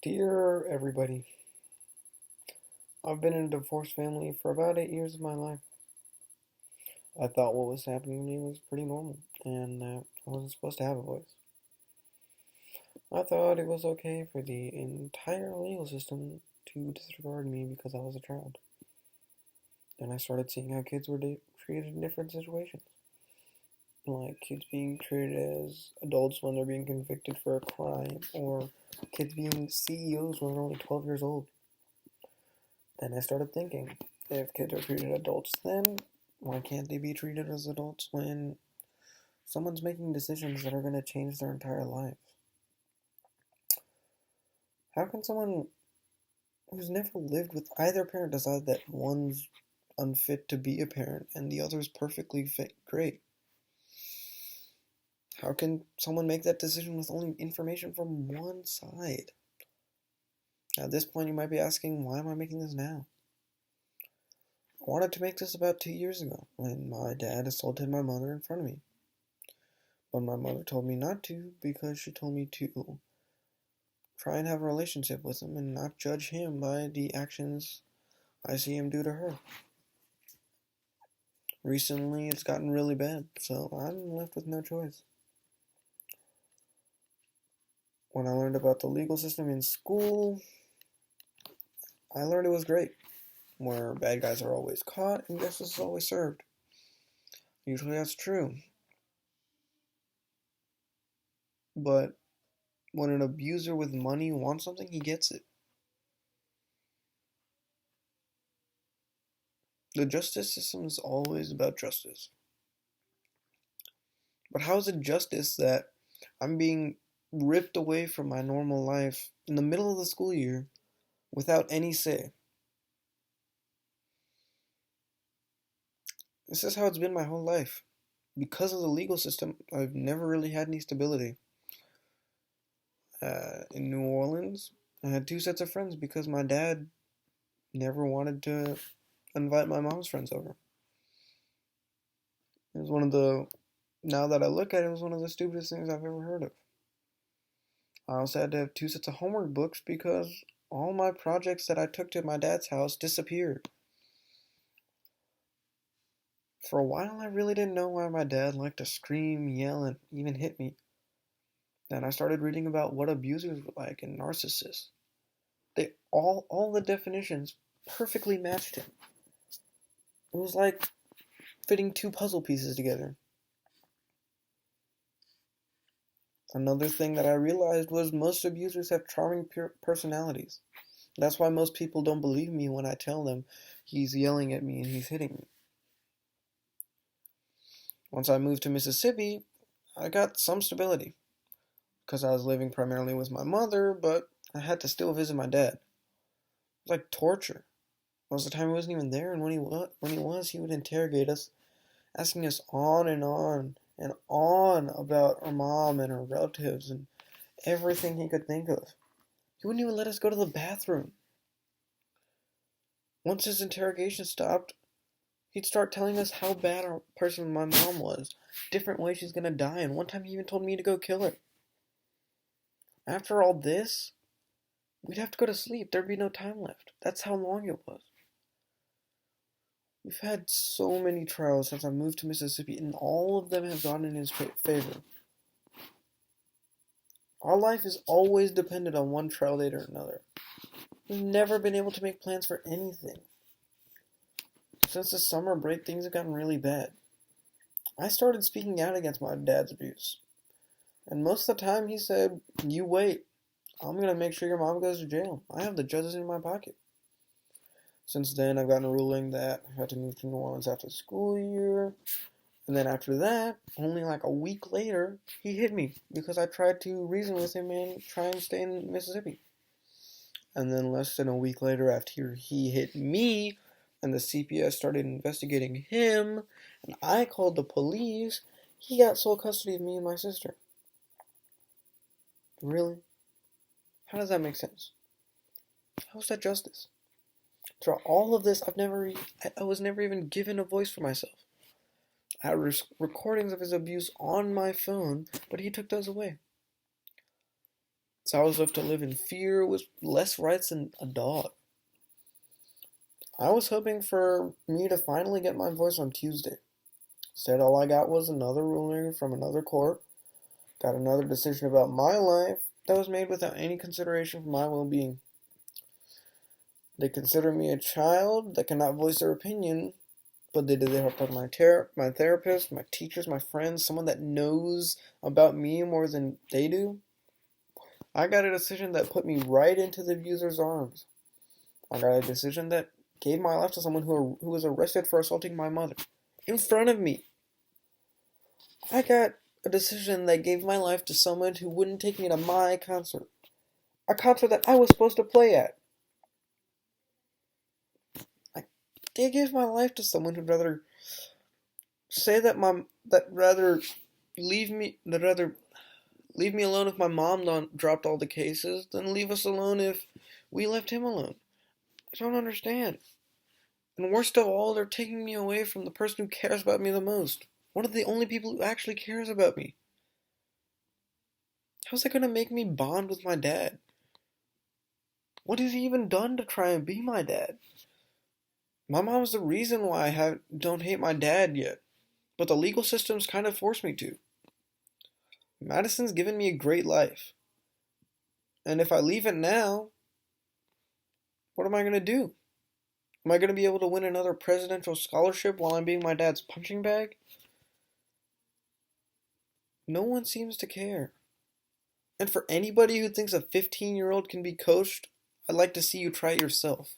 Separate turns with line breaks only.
Dear everybody, I've been in a divorced family for about 8 years of my life. I thought what was happening to me was pretty normal and that I wasn't supposed to have a voice. I thought it was okay for the entire legal system to disregard me because I was a child. Then I started seeing how kids were treated in different situations. Like kids being treated as adults when they're being convicted for a crime, or kids being CEOs when they're only 12 years old. Then I started thinking, if kids are treated as adults then, why can't they be treated as adults when someone's making decisions that are going to change their entire lives? How can someone who's never lived with either parent decide that one's unfit to be a parent and the other's perfectly fit, great? How can someone make that decision with only information from one side? At this point, you might be asking, why am I making this now? I wanted to make this about 2 years ago when my dad assaulted my mother in front of me. But my mother told me not to because she told me to try and have a relationship with him and not judge him by the actions I see him do to her. Recently, it's gotten really bad, so I'm left with no choice. When I learned about the legal system in school, I learned it was great, where bad guys are always caught and justice is always served. Usually that's true. But when an abuser with money wants something, he gets it. The justice system is always about justice. But how is it justice that I'm being ripped away from my normal life in the middle of the school year without any say? This is how it's been my whole life. Because of the legal system, I've never really had any stability. In New Orleans, I had two sets of friends because my dad never wanted to invite my mom's friends over. It was now that I look at it, it was one of the stupidest things I've ever heard of. I also had to have two sets of homework books because all my projects that I took to my dad's house disappeared. For a while, I really didn't know why my dad liked to scream, yell, and even hit me. Then I started reading about what abusers were like and narcissists. All the definitions perfectly matched him. It was like fitting two puzzle pieces together. Another thing that I realized was most abusers have charming personalities. That's why most people don't believe me when I tell them he's yelling at me and he's hitting me. Once I moved to Mississippi, I got some stability because I was living primarily with my mother, but I had to still visit my dad. It was like torture. Most of the time he wasn't even there, and when he was, he would interrogate us, asking us on and on about our mom and her relatives and everything he could think of. He wouldn't even let us go to the bathroom. Once his interrogation stopped, he'd start telling us how bad a person my mom was, different ways she's gonna die, and one time he even told me to go kill her. After all this, we'd have to go to sleep. There'd be no time left. That's how long it was. We've had so many trials since I moved to Mississippi, and all of them have gone in his favor. Our life is always dependent on one trial date or another. We've never been able to make plans for anything. Since the summer break, things have gotten really bad. I started speaking out against my dad's abuse. And most of the time he said, "You wait. I'm going to make sure your mom goes to jail. I have the judges in my pocket." Since then, I've gotten a ruling that I had to move to New Orleans after the school year. And then after that, only like a week later, he hit me because I tried to reason with him and try and stay in Mississippi. And then less than a week later, after he hit me, and the CPS started investigating him, and I called the police, he got sole custody of me and my sister. Really? How does that make sense? How is that justice? Throughout all of this, I was never even given a voice for myself. I had recordings of his abuse on my phone, but he took those away. So I was left to live in fear with less rights than a dog. I was hoping for me to finally get my voice on Tuesday. Instead, all I got was another ruling from another court, got another decision about my life that was made without any consideration for my well-being. They consider me a child that cannot voice their opinion, but they did the help of my therapist, my teachers, my friends, someone that knows about me more than they do. I got a decision that put me right into the abuser's arms. I got a decision that gave my life to someone who was arrested for assaulting my mother in front of me. I got a decision that gave my life to someone who wouldn't take me to my concert, a concert that I was supposed to play at. I did give my life to someone who'd rather say rather leave me alone if my mom dropped all the cases than leave us alone if we left him alone. I don't understand. And worst of all, they're taking me away from the person who cares about me the most. One of the only people who actually cares about me. How's that going to make me bond with my dad? What has he even done to try and be my dad? My mom's the reason why I don't hate my dad yet, but the legal system's kind of forced me to. Madison's given me a great life. And if I leave it now, what am I going to do? Am I going to be able to win another presidential scholarship while I'm being my dad's punching bag? No one seems to care. And for anybody who thinks a 15-year-old can be coached, I'd like to see you try it yourself.